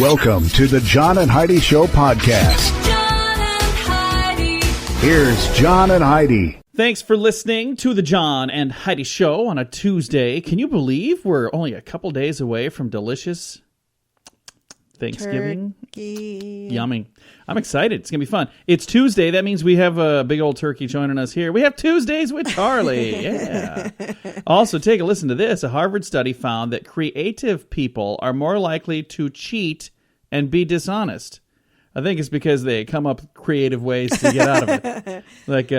Welcome to the John and Heidi Show podcast. John and Heidi. Here's John and Heidi. Thanks for listening to the John and Heidi Show on a Tuesday. Can you believe we're only a couple days away from delicious Thanksgiving? Turkey. Yummy. I'm excited. It's going to be fun. It's Tuesday. That means we have a big old turkey joining us here. We have Tuesdays with Charlie. Yeah. Also, take a listen to this. A Harvard study found that creative people are more likely to cheat and be dishonest. I think it's because they come up with creative ways to get out of it. Like,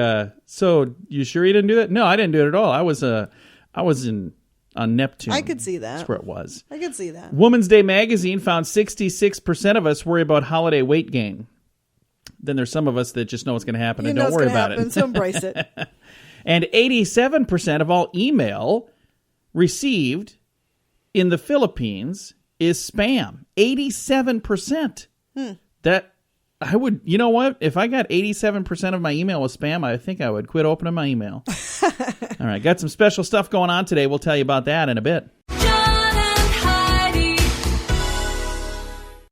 so you sure you didn't do that? No, I didn't do it at all. I was on Neptune. I could see that. That's where it was. I could see that. Woman's Day magazine found 66% of us worry about holiday weight gain. Then there's some of us that just know what's going to happen and don't worry about it. So embrace it. And 87% of all email received in the Philippines is spam. 87%. That I would, you know what? If I got 87% of my email was spam, I think I would quit opening my email. All right, got some special stuff going on today. We'll tell you about that in a bit. John and Heidi.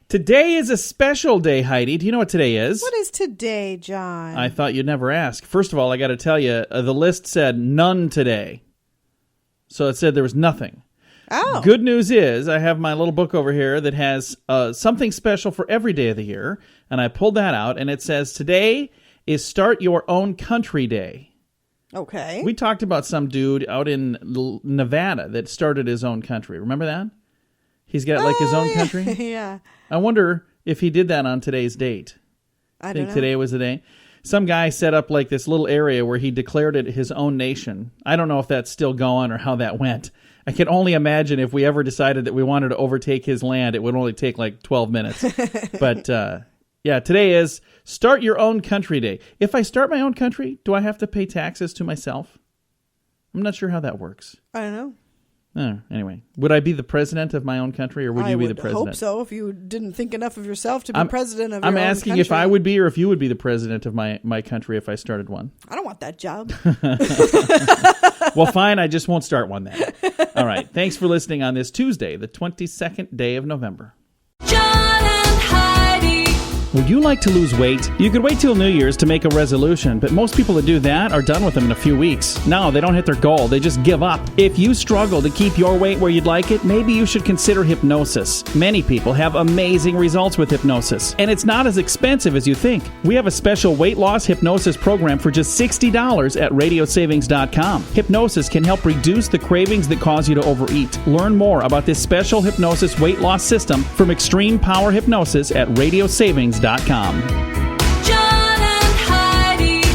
Today is a special day, Heidi. Do you know what today is? What is today, John? I thought you'd never ask. First of all, I got to tell you, the list said none today. So it said there was nothing. Oh. Good news is I have my little book over here that has something special for every day of the year. And I pulled that out, and it says today is Start Your Own Country Day. Okay. We talked about some dude out in Nevada that started his own country. Remember that? He's got like his own country? Yeah. I wonder if he did that on today's date. I Think don't know. today was the day? Some guy set up like this little area where he declared it his own nation. I don't know if that's still going or how that went. I can only imagine if we ever decided that we wanted to overtake his land, it would only take like 12 minutes. But yeah, today is Start Your Own Country Day. If I start my own country, do I have to pay taxes to myself? I'm not sure how that works. I don't know. Anyway, would I be the president of my own country, or would you be the president? I hope so, if you didn't think enough of yourself to be president of your I'm own asking country. if I would be or if you would be the president of my country if I started one. I don't want that job. Well, fine, I just won't start one then. All right, thanks for listening on this Tuesday, the 22nd day of November. John and Heidi. Would you like to lose weight? You could wait till New Year's to make a resolution, but most people that do that are done with them in a few weeks. No, they don't hit their goal. They just give up. If you struggle to keep your weight where you'd like it, maybe you should consider hypnosis. Many people have amazing results with hypnosis, and it's not as expensive as you think. We have a special weight loss hypnosis program for just $60 at radiosavings.com. Hypnosis can help reduce the cravings that cause you to overeat. Learn more about this special hypnosis weight loss system from Extreme Power Hypnosis at radiosavings.com. John and Heidi.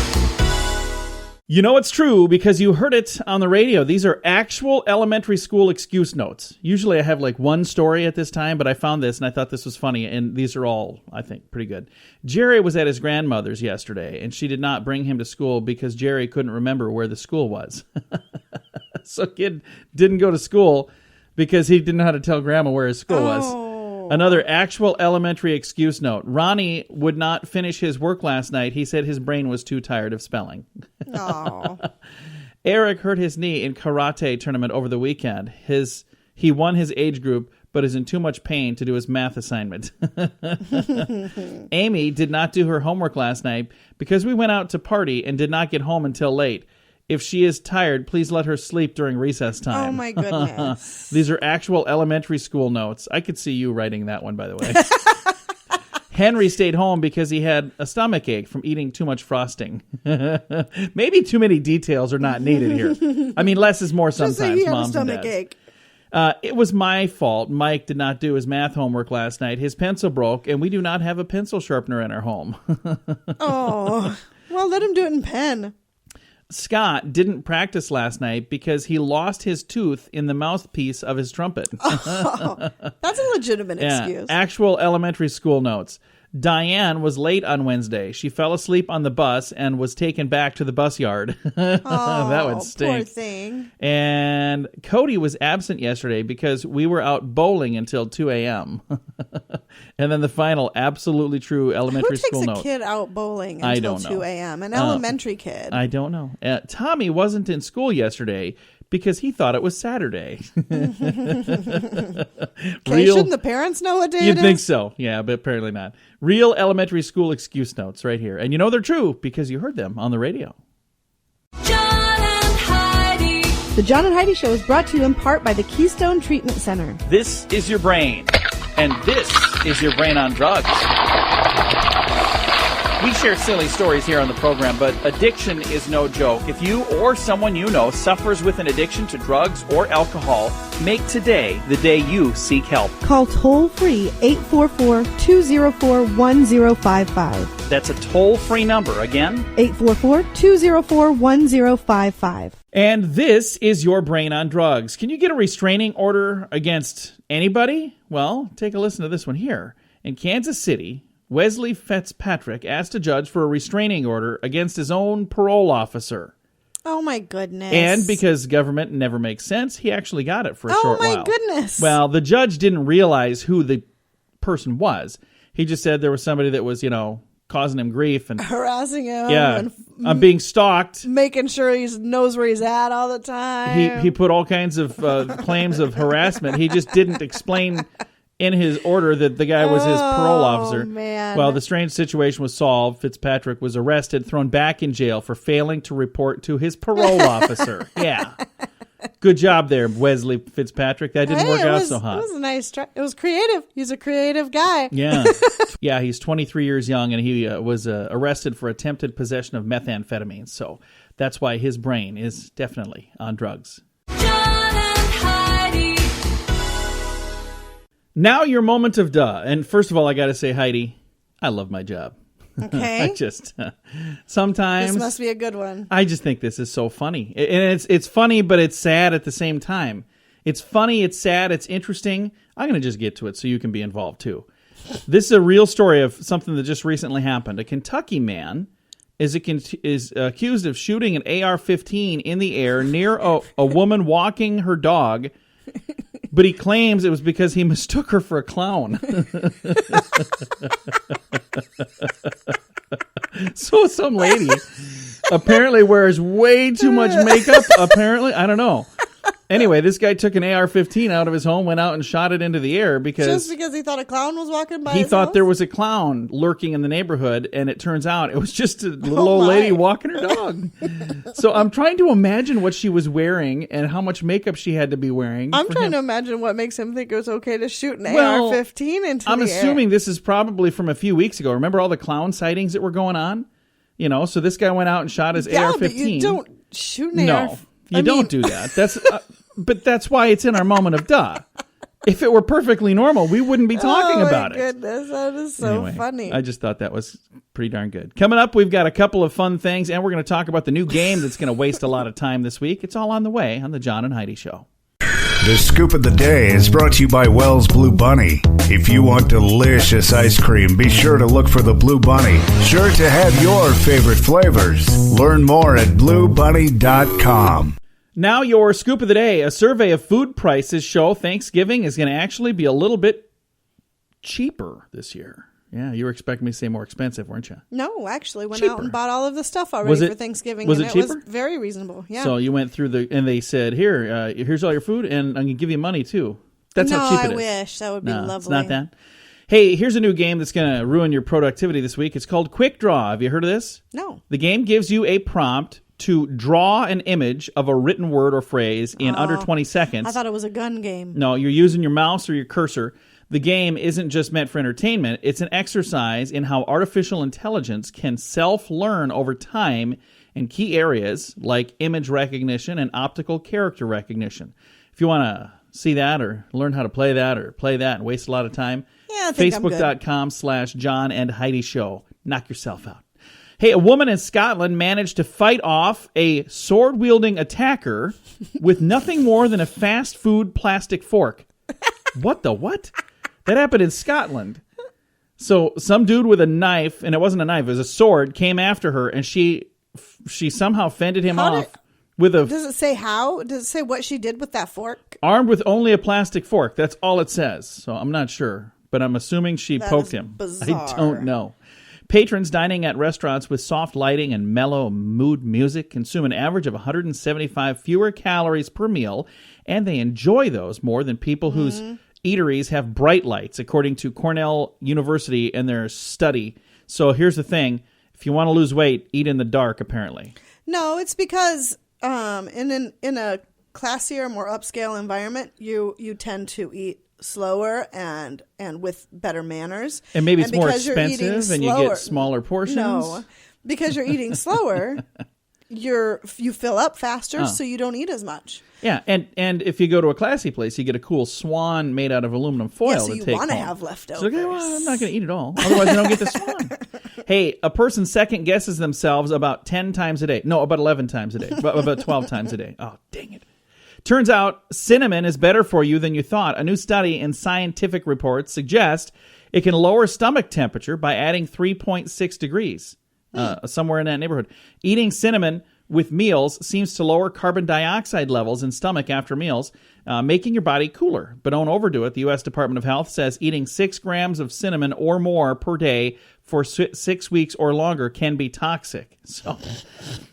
You know it's true because you heard it on the radio. These are actual elementary school excuse notes. Usually I have like one story at this time, but I found this and I thought this was funny, and these are all, I think, pretty good. Jerry was at his grandmother's yesterday, and she did not bring him to school because Jerry couldn't remember where the school was. So kid didn't go to school because he didn't know how to tell grandma where his school was. Another actual elementary excuse note. Ronnie would not finish his work last night. He said his brain was too tired of spelling. Oh. Eric hurt his knee in karate tournament over the weekend. He won his age group, but is in too much pain to do his math assignment. Amy did not do her homework last night because we went out to party and did not get home until late. If she is tired, please let her sleep during recess time. Oh, my goodness. These are actual elementary school notes. I could see you writing that one, by the way. Henry stayed home because he had a stomach ache from eating too much frosting. Maybe too many details are not needed here. I mean, less is more sometimes, Just say he had a moms and stomach dads. ache. It was my fault. Mike did not do his math homework last night. His pencil broke, and we do not have a pencil sharpener in our home. Oh. Well, let him do it in pen. Scott didn't practice last night because he lost his tooth in the mouthpiece of his trumpet. Oh, that's a legitimate excuse. Actual elementary school notes. Diane was late on Wednesday. She fell asleep on the bus and was taken back to the bus yard. That would stink. Poor thing. And Cody was absent yesterday because we were out bowling until 2 a.m. And then the final absolutely true elementary school note. Who takes a kid out bowling I until don't know. 2 a.m.? An elementary kid. I don't know. Tommy wasn't in school yesterday because he thought it was Saturday. Okay, shouldn't the parents know what day You'd it think is? so. Yeah, but apparently not. Real elementary school excuse notes right here. And you know they're true because you heard them on the radio. John and Heidi. The John and Heidi Show is brought to you in part by the Keystone Treatment Center. This is your brain, and this is your brain on drugs. We share silly stories here on the program, but addiction is no joke. If you or someone you know suffers with an addiction to drugs or alcohol, make today the day you seek help. Call toll-free 844-204-1055. That's a toll-free number. Again, 844-204-1055. and this is your brain on drugs. Can you get a restraining order against anybody? Well, take a listen to this one here. In Kansas City, Wesley Fitzpatrick asked a judge for a restraining order against his own parole officer. Oh, my goodness. And because government never makes sense, he actually got it for a short while. Oh, my goodness. Well, the judge didn't realize who the person was. He just said there was somebody that was, causing him grief. And harassing him. yeah, And I'm being stalked. making sure he knows where he's at all the time. He put all kinds of claims of harassment. He just didn't explain in his order that the guy was his parole officer. Man. Well, the strange situation was solved. Fitzpatrick was arrested, thrown back in jail for failing to report to his parole officer. Yeah. Good job there, Wesley Fitzpatrick. That didn't work out so hot. It was a nice try. It was creative. He's a creative guy. Yeah. Yeah, he's 23 years young, and he was arrested for attempted possession of methamphetamine. So that's why his brain is definitely on drugs. John and Heidi. Now your moment of duh. And first of all, I got to say, Heidi, I love my job. Okay. I just sometimes This must be a good one. I just think this is so funny. And it's funny, but it's sad at the same time. It's funny, it's sad, it's interesting. I'm going to just get to it so you can be involved too. This is a real story of something that just recently happened. A Kentucky man is accused of shooting an AR-15 in the air near a woman walking her dog, but he claims it was because he mistook her for a clown. So some lady apparently wears way too much makeup, apparently. I don't know. Anyway, this guy took an AR-15 out of his home, went out and shot it into the air Just because he thought a clown was walking by he his thought house? there was a clown lurking in the neighborhood, and it turns out it was just a little old my. lady walking her dog. So I'm trying to imagine what she was wearing and how much makeup she had to be wearing. I'm for trying him. to imagine what makes him think it was okay to shoot an Well, AR-15 into I'm the assuming air. this is probably from a few weeks ago. Remember all the clown sightings that were going on? So this guy went out and shot his Yeah, AR-15. but you don't shoot an AR. No, you don't do that. That's but that's why it's in our moment of duh. If it were perfectly normal, we wouldn't be talking about Oh, it. my goodness. That is so Anyway, funny. I just thought that was pretty darn good. Coming up, we've got a couple of fun things, and we're going to talk about the new game that's going to waste a lot of time this week. It's all on the way on the John and Heidi Show. The scoop of the day is brought to you by Wells Blue Bunny. If you want delicious ice cream, be sure to look for the Blue Bunny. Sure to have your favorite flavors. Learn more at bluebunny.com. Now your scoop of the day. A survey of food prices show Thanksgiving is going to actually be a little bit cheaper this year. Yeah, you were expecting me to say more expensive, weren't you? No, actually went Cheaper. out and bought all of the stuff already Was it- for Thanksgiving. was and it cheaper? was very reasonable. Yeah. So you went through and they said, here's all your food, and I'm going to give you money too. That's no, how cheap I it is. wish. That would be No, lovely. it's not that. Hey, here's a new game that's going to ruin your productivity this week. It's called Quick Draw. Have you heard of this? No. The game gives you a prompt to draw an image of a written word or phrase in under 20 seconds. I thought it was a gun game. No, you're using your mouse or your cursor. The game isn't just meant for entertainment. It's an exercise in how artificial intelligence can self-learn over time in key areas like image recognition and optical character recognition. If you want to see that or learn how to play that and waste a lot of time, Yeah, I think I'm good. Facebook.com/John and Heidi Show. Knock yourself out. Hey, a woman in Scotland managed to fight off a sword-wielding attacker with nothing more than a fast food plastic fork. What the what? That happened in Scotland. So some dude with a knife, and it wasn't a knife, it was a sword, came after her, and she somehow fended him How off with a Does it say how? Does it say what she did with that fork? armed with only a plastic fork. That's all it says. So I'm not sure, but I'm assuming she That poked is him. bizarre. I don't know. Patrons dining at restaurants with soft lighting and mellow mood music consume an average of 175 fewer calories per meal, and they enjoy those more than people whose eateries have bright lights, according to Cornell University and their study. So here's the thing. If you want to lose weight, eat in the dark, apparently. No, it's because in a classier, more upscale environment, you tend to eat slower and with better manners. And maybe it's more because you're eating expensive and you slower- get smaller portions. No, because you're eating slower, you fill up faster, so you don't eat as much. Yeah, and if you go to a classy place, you get a cool swan made out of aluminum foil Yeah, so to you take want to home. have leftovers. So, okay, well, I'm not going to eat it all. Otherwise, I don't get the swan. Hey, a person second guesses themselves about 10 times a day. No, about 11 times a day. About 12 times a day. Oh, dang it. Turns out cinnamon is better for you than you thought. A new study in Scientific Reports suggests it can lower stomach temperature by adding 3.6 degrees, somewhere in that neighborhood. Eating cinnamon with meals seems to lower carbon dioxide levels in stomach after meals, making your body cooler. But don't overdo it. The U.S. Department of Health says eating 6 grams of cinnamon or more per day for 6 weeks or longer can be toxic. So,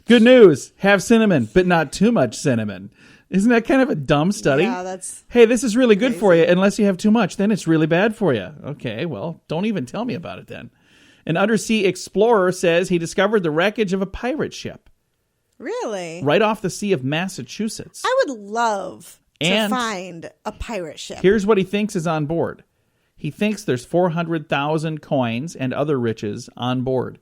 good news. Have cinnamon, but not too much cinnamon. Isn't that kind of a dumb study? Yeah, that's... Hey, this is really good for you unless you have too much. Then it's really bad for you. Okay, well, don't even tell me about it then. An undersea explorer says he discovered the wreckage of a pirate ship Really? right off the Sea of Massachusetts. I would love And- to find a pirate ship. Here's what he thinks is on board. He thinks there's 400,000 coins and other riches on board.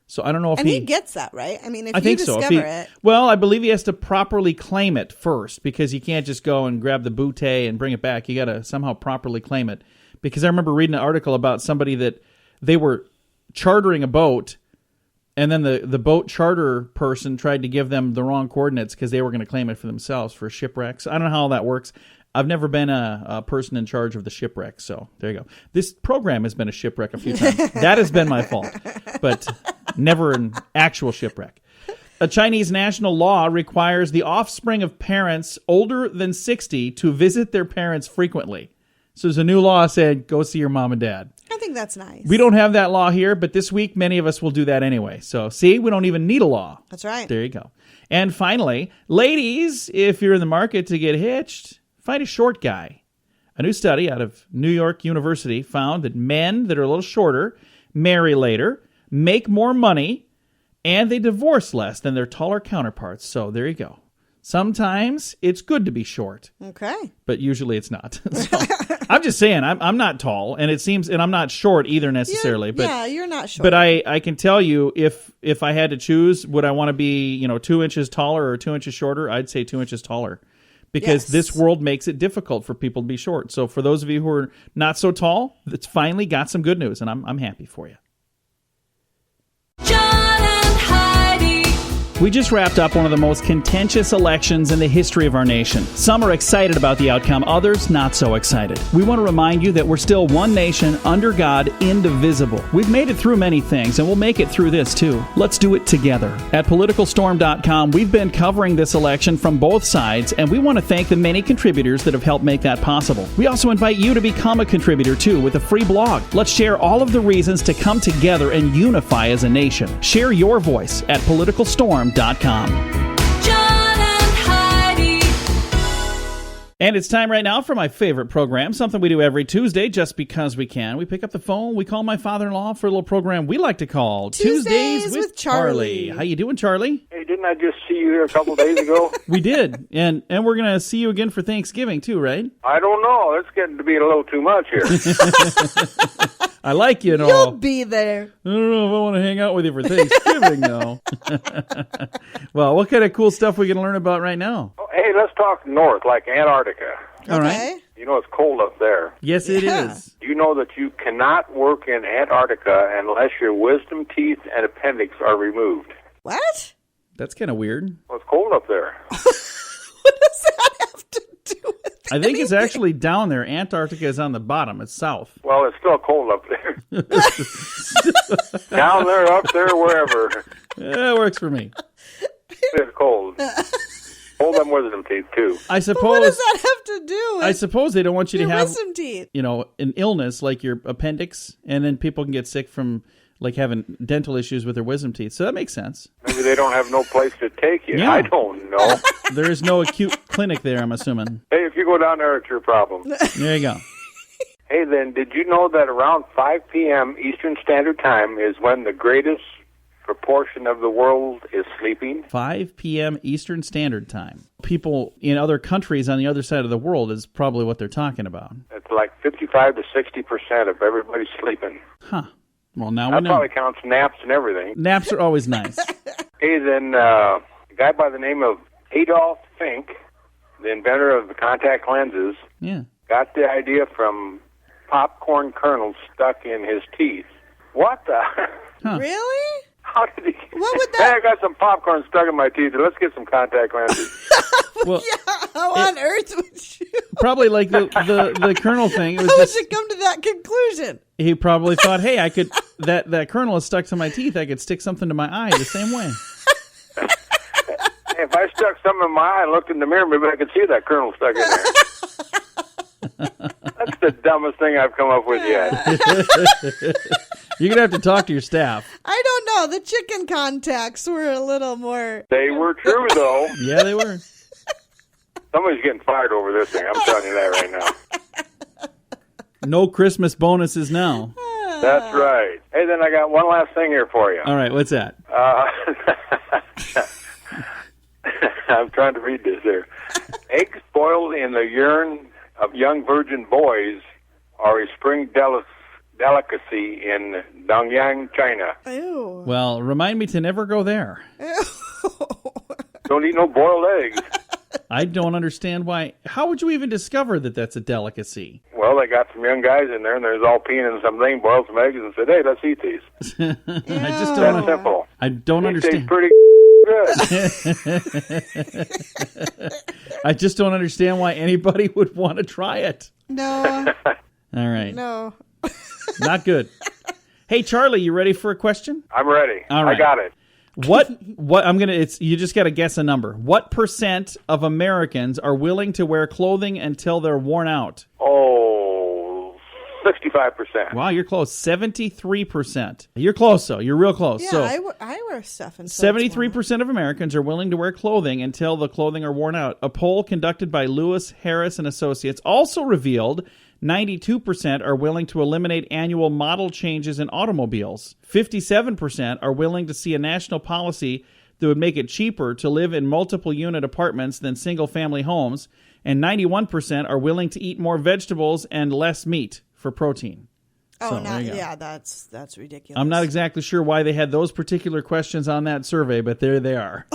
So I don't know if and he gets that, right? I mean, if I you think so. discover it... Well, I believe he has to properly claim it first, because you can't just go and grab the bootay and bring it back. You got to somehow properly claim it. Because I remember reading an article about somebody that they were chartering a boat, and then the boat charter person tried to give them the wrong coordinates because they were going to claim it for themselves for shipwrecks. I don't know how that works. I've never been a person in charge of the shipwreck, so there you go. This program has been a shipwreck a few times. That has been my fault, but never an actual shipwreck. A Chinese national law requires the offspring of parents older than 60 to visit their parents frequently. So there's a new law saying, go see your mom and dad. I think that's nice. We don't have that law here, but this week many of us will do that anyway. So see, we don't even need a law. That's right. There you go. And finally, ladies, if you're in the market to get hitched, find a short guy. A new study out of New York University found that men that are a little shorter marry later, make more money, and they divorce less than their taller counterparts. So there you go. Sometimes it's good to be short, Okay. but usually it's not. So, I'm just saying, I'm not tall, and it seems, and I'm not short either necessarily. But yeah, you're not short. But I can tell you, if I had to choose, would I want to be 2 inches taller or 2 inches shorter? I'd say 2 inches taller, because Yes. this world makes it difficult for people to be short. So for those of you who are not so tall, it's finally got some good news, and I'm happy for you. John and Heidi. We just wrapped up one of the most contentious elections in the history of our nation. Some are excited about the outcome, others not so excited. We want to remind you that we're still one nation, under God, indivisible. We've made it through many things, and we'll make it through this too. Let's do it together. At PoliticalStorm.com, we've been covering this election from both sides, and we want to thank the many contributors that have helped make that possible. We also invite you to become a contributor too with a free blog. Let's share all of the reasons to come together and unify as a nation. Share your voice at PoliticalStorm.com. John and Heidi. And it's time right now for my favorite program, something we do every Tuesday just because we can. We pick up the phone, we call my father-in-law for a little program we like to call Tuesdays with Charlie. How you doing, Charlie? Hey, didn't I just see you here a couple days ago? We did, and we're going to see you again for Thanksgiving too, right? I don't know. It's getting to be a little too much here. I like you and You'll all. be there. I don't know if I want to hang out with you for Thanksgiving, though. Well, what kind of cool stuff we can learn about right now? Oh, hey, let's talk north, like Antarctica. All right. Okay. You know it's cold up there. Yes, it Yeah. is. You know that you cannot work in Antarctica unless your wisdom teeth and appendix are removed. What? That's kind of weird. Well, it's cold up there. What does that have to do with I think it's anything? actually down there. Antarctica is on the bottom. It's south. Well, it's still cold up there. Down there, up there, wherever. Yeah, it works for me. It's cold. Hold them wisdom teeth, too. I What suppose. does that have to do with I suppose they don't want you your to have, wisdom teeth? an illness like your appendix, and then people can get sick from like having dental issues with their wisdom teeth. So that makes sense. Maybe they don't have no place to take you. Yeah. I don't know. There is no acute clinic there, I'm assuming. Hey, if you go down there, it's your problem. There you go. Hey, then, did you know that around 5 p.m. Eastern Standard Time is when the greatest proportion of the world is sleeping? 5 p.m. Eastern Standard Time. People in other countries on the other side of the world is probably what they're talking about. It's like 55 to 60% of everybody sleeping. Huh. Well, now we That know. probably counts naps and everything. Naps are always nice. Hey, then, a guy by the name of Adolf Fink, the inventor of the contact lenses, Yeah. got the idea from popcorn kernels stuck in his teeth. What the? Huh. Really? How did he? What would Hey, that- I got some popcorn stuck in my teeth. Let's get some contact lenses. Well, How on earth would you? probably like the kernel thing. It was How would just, you come to that conclusion? he probably thought, hey, I could that kernel is stuck to my teeth. I could stick something to my eye the same way. Hey, if I stuck something in my eye and looked in the mirror, maybe I could see that kernel stuck in there. That's the dumbest thing I've come up with yet. You're gonna have to talk to your staff. I don't know. The chicken contacts were a little more. They were true, though. Yeah, they were. Somebody's getting fired over this thing. I'm telling you that right now. No Christmas bonuses now. That's right. Hey, then I got one last thing here for you. All right, what's that? I'm trying to read this here. Eggs boiled in the urine of young virgin boys are a spring delicacy in Dongyang, China. Ew. Well, remind me to never go there. Don't eat no boiled eggs. I don't understand why. How would you even discover that that's a delicacy? Well, they got some young guys in there, and there's all peeing in something, boiled some eggs, and said, hey, let's eat these. I just That's don't. simple. I don't They taste understand. pretty good. I just don't understand why anybody would want to try it. No. All right, No. not good. Hey, Charlie, you ready for a question? I'm ready. All right. I got it. What I'm gonna it's you just gotta guess a number. What % of Americans are willing to wear clothing until they're worn out? Oh, 65%. Wow, you're close. 73%. You're close though. You're real close. Yeah, so I wear stuff until 73% of Americans are willing to wear clothing until the clothing are worn out. A poll conducted by Lewis, Harris and Associates also revealed 92% are willing to eliminate annual model changes in automobiles. 57% are willing to see a national policy that would make it cheaper to live in multiple unit apartments than single family homes. And 91% are willing to eat more vegetables and less meat for protein. Oh, So, there you go. yeah, that's ridiculous. I'm not exactly sure why they had those particular questions on that survey, but there they are.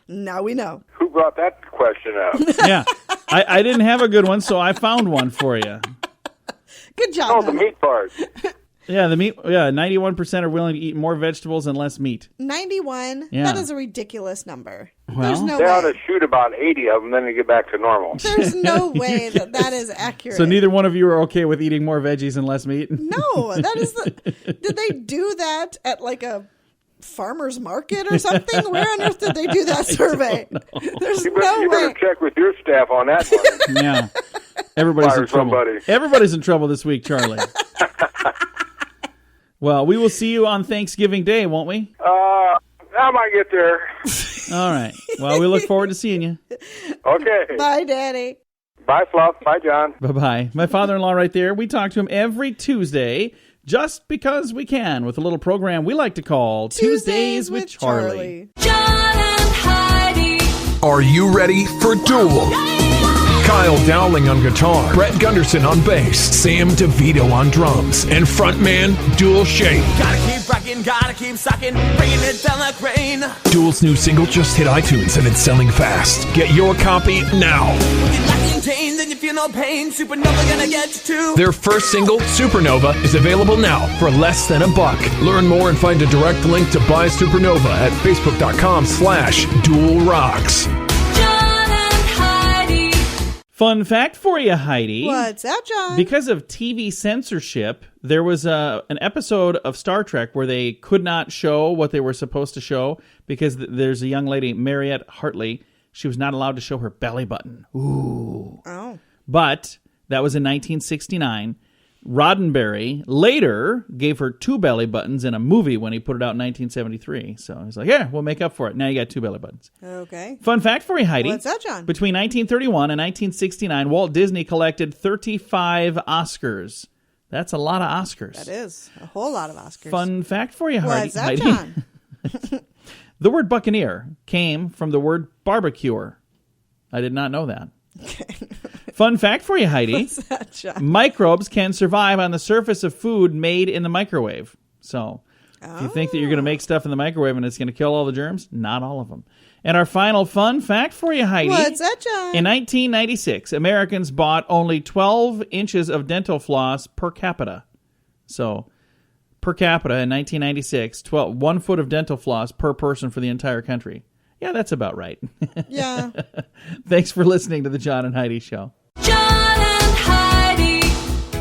Now we know. Who brought that question up? Yeah. I didn't have a good one, so I found one for you. Good job. Oh, the Matt. meat part. Yeah, the meat. Yeah, 91% are willing to eat more vegetables and less meat. 91. Yeah. That is a ridiculous number. Well, There's no They ought way. to shoot about 80 of them, then they get back to normal. There's no way that is accurate. So neither one of you are okay with eating more veggies and less meat? No, that is the. Did they do that at like a farmer's market or something? Where on earth did they do that survey? There's You no better way. check with your staff on that one. Yeah. Everybody's Fire in trouble. somebody. Everybody's in trouble this week, Charlie. Well, we will see you on Thanksgiving Day, won't we? I might get there. All right. Well, we look forward to seeing you. Okay. Bye, Daddy. Bye, Fluff. Bye, John. Bye-bye. My father-in-law right there. We talk to him every Tuesday just because we can with a little program we like to call Tuesdays with Charlie. John and Heidi. Are you ready for Duel? Kyle Dowling on guitar, Brett Gunderson on bass, Sam DeVito on drums, and frontman Duel Shane. Gotta keep rocking, gotta keep sucking, bringing it down like rain. Duel's new single just hit iTunes and it's selling fast. Get your copy now. You're locked in chains and you feel no pain. Supernova gonna get you too. Their first single, Supernova, is available now for less than $1. Learn more and find a direct link to buy Supernova at facebook.com/duelrocks. John and Heidi. Fun fact for you, Heidi. What's that, John? Because of TV censorship, there was an episode of Star Trek where they could not show what they were supposed to show because there's a young lady, Mariette Hartley. She was not allowed to show her belly button. Ooh. Oh. But that was in 1969. Roddenberry later gave her 2 belly buttons in a movie when he put it out in 1973. So he's like, yeah, we'll make up for it. Now you got 2 belly buttons. Okay. Fun fact for you, Heidi. What's that, John? Between 1931 and 1969, Walt Disney collected 35 Oscars. That's a lot of Oscars. That is a whole lot of Oscars. Fun fact for you, Heidi. What's that, John? The word buccaneer came from the word barbecuer. I did not know that. Fun fact for you, Heidi. What's that, John? Microbes can survive on the surface of food made in the microwave. So if you think that you're going to make stuff in the microwave and it's going to kill all the germs, not all of them. And our final fun fact for you, Heidi. What's that, John? In 1996, Americans bought only 12 inches of dental floss per capita. So per capita in 1996, 1 foot of dental floss per person for the entire country. Yeah, that's about right. Yeah. Thanks for listening to the John and Heidi Show. John and Heidi.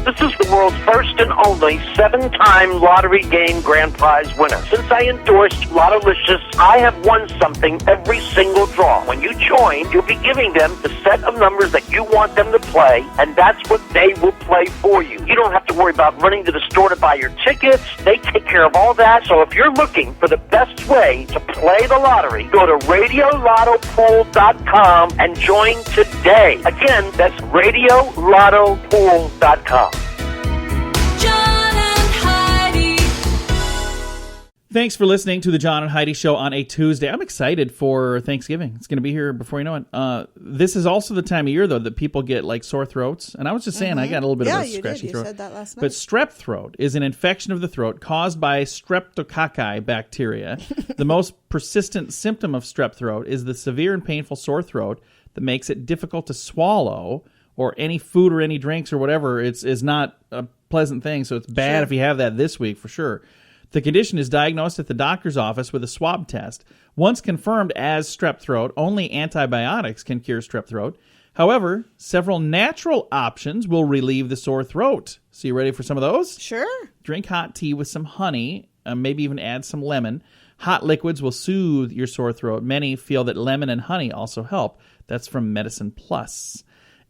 This is the world's first and only 7-time lottery game grand prize winner. Since I endorsed Lottolicious, I have won something every single draw. When you join, you'll be giving them the set of numbers that you want them to play, and that's what they will play for you. You don't have to worry about running to the store to buy your tickets. They take care of all that. So if you're looking for the best way to play the lottery, go to RadioLottoPool.com and join today. Again, that's RadioLottoPool.com. John and Heidi. Thanks for listening to the John and Heidi Show on a Tuesday. I'm excited for Thanksgiving. It's going to be here before you know it. This is also the time of year, though, that people get like sore throats. And I was just saying, I got a little bit of a scratchy throat. You said that last night. But strep throat is an infection of the throat caused by streptococci bacteria. The most persistent symptom of strep throat is the severe and painful sore throat that makes it difficult to swallow, or any food or any drinks or whatever. Is not a pleasant thing, so it's bad if you have that this week for sure. The condition is diagnosed at the doctor's office with a swab test. Once confirmed as strep throat, only antibiotics can cure strep throat. However, several natural options will relieve the sore throat. So you ready for some of those? Sure. Drink hot tea with some honey, maybe even add some lemon. Hot liquids will soothe your sore throat. Many feel that lemon and honey also help. That's from Medicine Plus.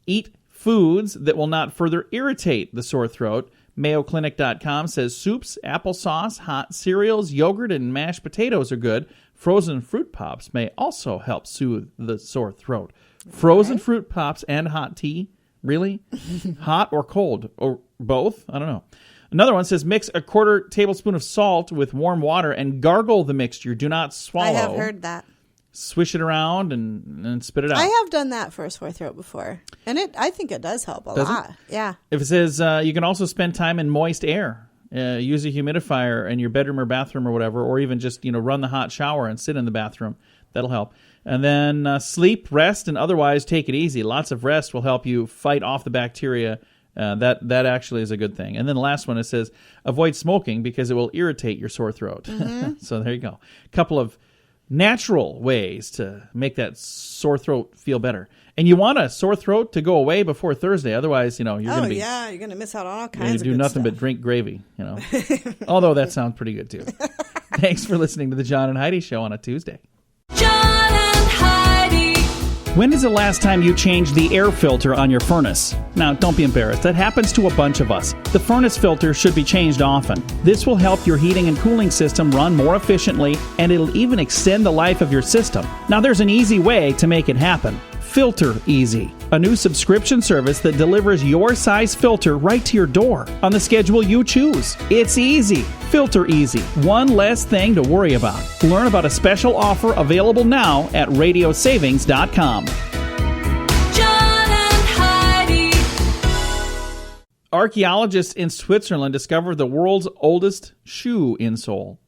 Eat foods that will not further irritate the sore throat. MayoClinic.com says soups, applesauce, hot cereals, yogurt, and mashed potatoes are good. Frozen fruit pops may also help soothe the sore throat. Frozen fruit pops and hot tea? Really? Hot or cold? Or both? I don't know. Another one says mix a 1/4 tablespoon of salt with warm water and gargle the mixture. Do not swallow. I have heard that. Swish it around and spit it out. I have done that for a sore throat before, and I think it does help a lot. Yeah. If it says you can also spend time in moist air, use a humidifier in your bedroom or bathroom or whatever, or even just run the hot shower and sit in the bathroom. That'll help. And then sleep, rest, and otherwise take it easy. Lots of rest will help you fight off the bacteria. That actually is a good thing. And then the last one, it says avoid smoking because it will irritate your sore throat. Mm-hmm. So there you go. A couple of natural ways to make that sore throat feel better. And you want a sore throat to go away before Thursday. Otherwise, you're going to be... yeah, you're going to miss out on all kinds of You're going to do good nothing stuff. but drink gravy, Although that sounds pretty good, too. Thanks for listening to the John and Heidi Show on a Tuesday. John and Heidi. When is the last time you changed the air filter on your furnace? Now, don't be embarrassed. That happens to a bunch of us. The furnace filter should be changed often. This will help your heating and cooling system run more efficiently, and it'll even extend the life of your system. Now, there's an easy way to make it happen. Filter Easy, a new subscription service that delivers your size filter right to your door on the schedule you choose. It's easy. Filter Easy. One less thing to worry about. Learn about a special offer available now at radiosavings.com. John and Heidi. Archaeologists in Switzerland discovered the world's oldest shoe insole.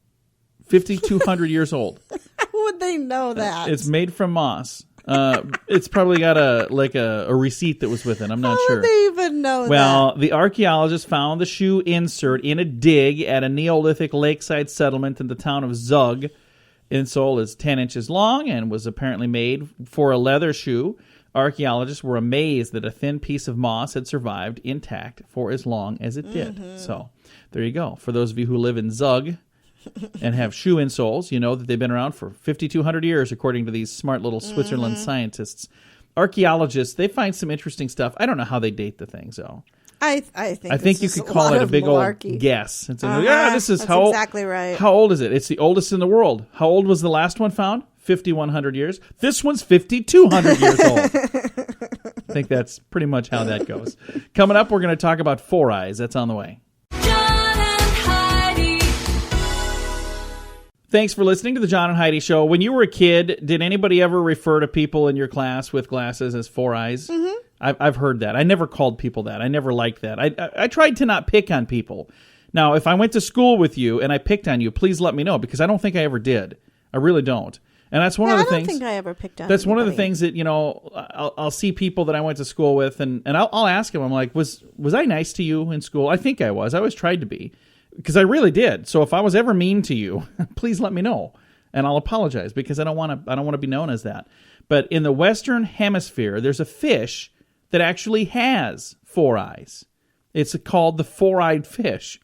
5,200 years old. How would they know that? It's made from moss. It's probably got a receipt that was with it. I'm not sure. How would they even know that? Well, the archaeologists found the shoe insert in a dig at a Neolithic lakeside settlement in the town of Zug. Insole is 10 inches long and was apparently made for a leather shoe. Archaeologists were amazed that a thin piece of moss had survived intact for as long as it did. Mm-hmm. So there you go. For those of you who live in Zug and have shoe insoles, you know that they've been around for 5,200 years, according to these smart little Switzerland scientists. Archaeologists, they find some interesting stuff. I don't know how they date the things, though. I think you could call it a big malarkey. old guess. It's this is That's how exactly right. How old is it? It's the oldest in the world. How old was the last one found? 5,100 years. This one's 5,200 years old. I think that's pretty much how that goes. Coming up, we're going to talk about Four Eyes. That's on the way. John and Heidi. Thanks for listening to the John and Heidi Show. When you were a kid, did anybody ever refer to people in your class with glasses as Four Eyes? Mm-hmm. I've heard that. I never called people that. I never liked that. I tried to not pick on people. Now, if I went to school with you and I picked on you, please let me know, because I don't think I ever did. I really don't. And that's one of the things. I don't think I ever picked on That's anybody. one of the things that, I'll see people that I went to school with, and I'll ask them, I'm like, was I nice to you in school? I think I was. I always tried to be, because I really did. So if I was ever mean to you, please let me know, and I'll apologize, because I don't want to be known as that. But in the Western Hemisphere, there's a fish that actually has four eyes. It's called the four-eyed fish.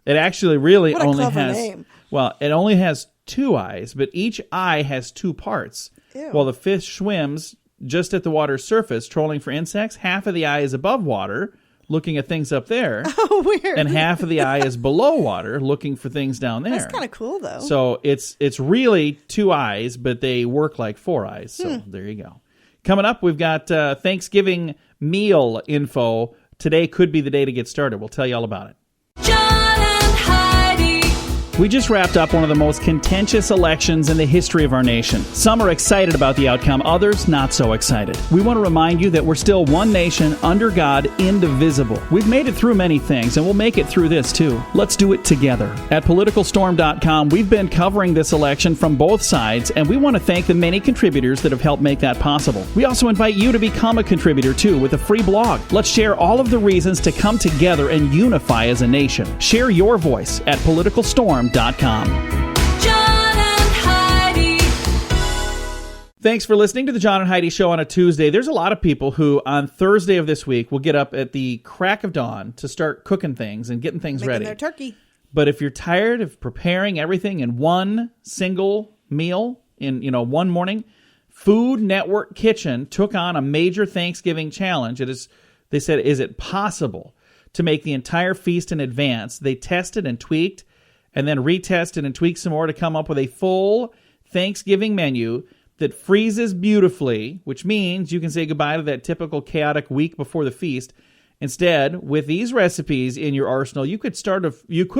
It actually really What a only clever has name. Well, it only has two eyes, but each eye has two parts. Ew. While the fish swims just at the water's surface, trolling for insects, half of the eye is above water, looking at things up there. Oh, weird. And half of the eye is below water, looking for things down there. That's kind of cool, though. So it's really two eyes, but they work like four eyes. So there you go. Coming up, we've got Thanksgiving meal info. Today could be the day to get started. We'll tell you all about it. John and Heidi. We just wrapped up one of the most contentious elections in the history of our nation. Some are excited about the outcome, others not so excited. We want to remind you that we're still one nation, under God, indivisible. We've made it through many things, and we'll make it through this too. Let's do it together. At PoliticalStorm.com, we've been covering this election from both sides, and we want to thank the many contributors that have helped make that possible. We also invite you to become a contributor too with a free blog. Let's share all of the reasons to come together and unify as a nation. Share your voice at PoliticalStorm.com. John and Heidi. Thanks for listening to the John and Heidi Show on a Tuesday. There's a lot of people who on Thursday of this week will get up at the crack of dawn to start cooking things and getting things Making ready. their turkey. But if you're tired of preparing everything in one single meal in one morning, Food Network Kitchen took on a major Thanksgiving challenge. They said, is it possible to make the entire feast in advance? They tested and tweaked, and then retested and tweaked some more to come up with a full Thanksgiving menu that freezes beautifully, which means you can say goodbye to that typical chaotic week before the feast. Instead, with these recipes in your arsenal, you could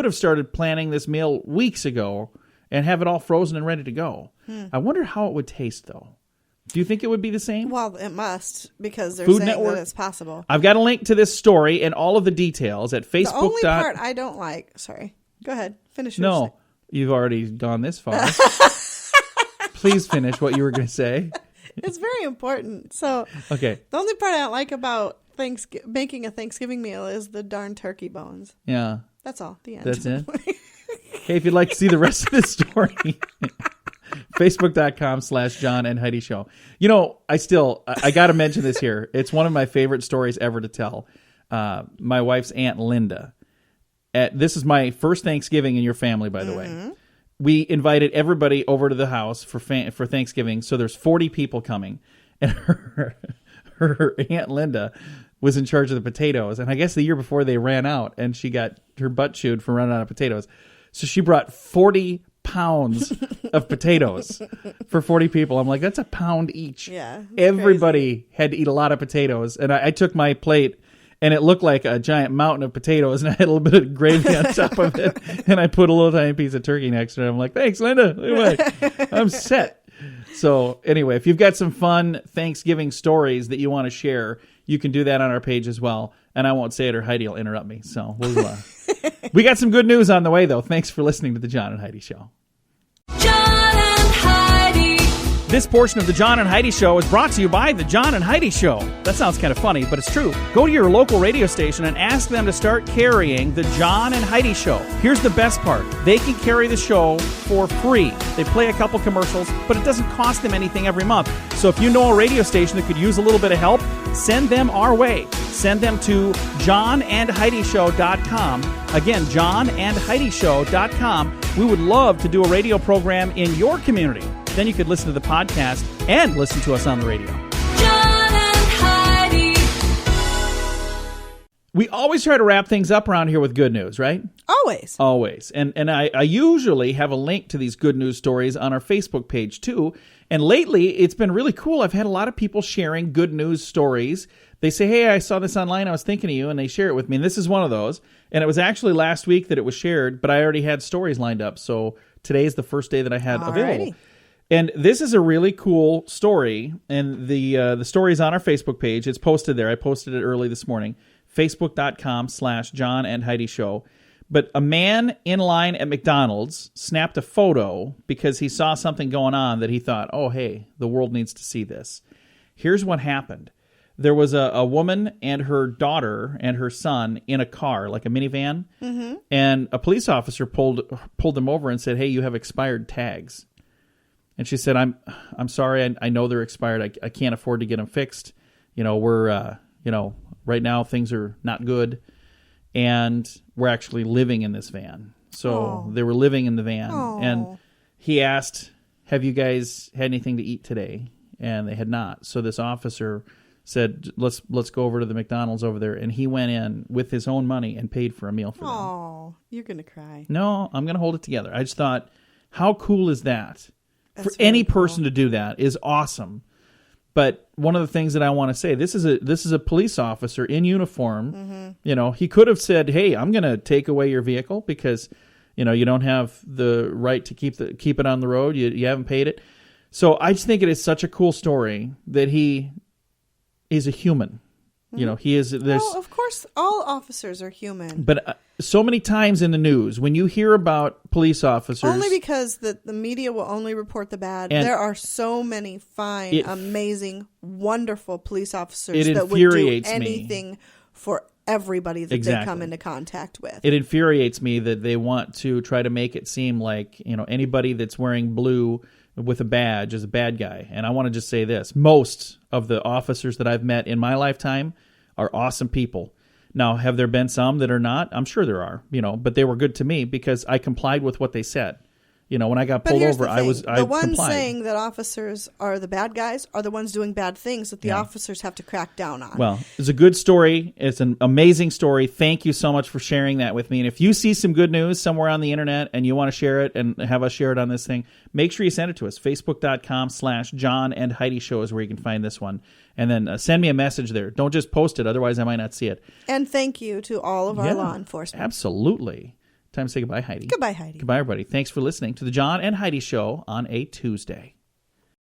have started planning this meal weeks ago and have it all frozen and ready to go. I wonder how it would taste, though. Do you think it would be the same? Well, it must, because they're Food saying Network. that it's possible. I've got a link to this story and all of the details at Facebook. The only part I don't like... Sorry. Go ahead. Finish your No, you've already gone this far. Please finish what you were going to say. It's very important. So, Okay. the only part I don't like about making a Thanksgiving meal is the darn turkey bones. Yeah. That's all. The end. That's it? Hey, if you'd like to see the rest of this story, Facebook.com/John and Heidi Show. I got to mention this here. It's one of my favorite stories ever to tell. My wife's Aunt Linda. This is my first Thanksgiving in your family, by the way. We invited everybody over to the house for Thanksgiving, so there's 40 people coming. And her Aunt Linda was in charge of the potatoes. And I guess the year before they ran out, and she got her butt chewed for running out of potatoes. So she brought 40 pounds of potatoes for 40 people. I'm like, that's a pound each. Yeah. Everybody had to eat a lot of potatoes. And I took my plate, and it looked like a giant mountain of potatoes, and I had a little bit of gravy on top of it, and I put a little tiny piece of turkey next to it. I'm like, thanks, Linda. Anyway, I'm set. So anyway, if you've got some fun Thanksgiving stories that you want to share, you can do that on our page as well. And I won't say it or Heidi will interrupt me. So we got some good news on the way, though. Thanks for listening to the John and Heidi Show. John and Heidi. This portion of the John and Heidi Show is brought to you by the John and Heidi Show. That sounds kind of funny, but it's true. Go to your local radio station and ask them to start carrying the John and Heidi Show. Here's the best part. They can carry the show for free. They play a couple commercials, but it doesn't cost them anything every month. So if you know a radio station that could use a little bit of help, send them our way. Send them to johnandheidishow.com. Again, johnandheidishow.com. We would love to do a radio program in your community. Then you could listen to the podcast and listen to us on the radio. John and Heidi. We always try to wrap things up around here with good news, right? Always. Always. And I usually have a link to these good news stories on our Facebook page, too. And lately, it's been really cool. I've had a lot of people sharing good news stories. They say, hey, I saw this online. I was thinking of you. And they share it with me. And this is one of those. And it was actually last week that it was shared, but I already had stories lined up. So today is the first day that I had available. And this is a really cool story. And the story is on our Facebook page. It's posted there. I posted it early this morning. Facebook.com/John and Heidi Show. But a man in line at McDonald's snapped a photo because he saw something going on that he thought, oh, hey, the world needs to see this. Here's what happened. There was a woman and her daughter and her son in a car, like a minivan, and a police officer pulled them over and said, hey, you have expired tags. And she said, I'm sorry, I know they're expired. I can't afford to get them fixed. We're, right now things are not good. And we're actually living in this van. So they were living in the van. And he asked, have you guys had anything to eat today? And they had not. So this officer said, let's go over to the McDonald's over there. And he went in with his own money and paid for a meal for them. Oh, you're going to cry. No, I'm going to hold it together. I just thought, how cool is that? That's for any really cool. person to do that is awesome. But one of the things that I want to say, this is a police officer in uniform. He could have said, hey, I'm going to take away your vehicle because, you don't have the right to keep it on the road. You haven't paid it. So I just think it is such a cool story that he is a human. He is. Well, of course, all officers are human. But so many times in the news, when you hear about police officers, only because the media will only report the bad. There are so many fine, amazing, wonderful police officers that would do anything for everybody that they come into contact with. It infuriates me that they want to try to make it seem like anybody that's wearing blue with a badge is a bad guy. And I want to just say this. Most of the officers that I've met in my lifetime are awesome people. Now, have there been some that are not? I'm sure there are, but they were good to me because I complied with what they said. When I got pulled over, I the ones complied. saying that officers are the bad guys are the ones doing bad things that the officers have to crack down on. Well, it's a good story. It's an amazing story. Thank you so much for sharing that with me. And if you see some good news somewhere on the internet and you want to share it and have us share it on this thing, make sure you send it to us. Facebook.com/John and Heidi Show is where you can find this one. And then send me a message there. Don't just post it. Otherwise, I might not see it. And thank you to all of our law enforcement. Absolutely. Time to say goodbye, Heidi. Goodbye, Heidi. Goodbye, everybody. Thanks for listening to the John and Heidi Show on a Tuesday.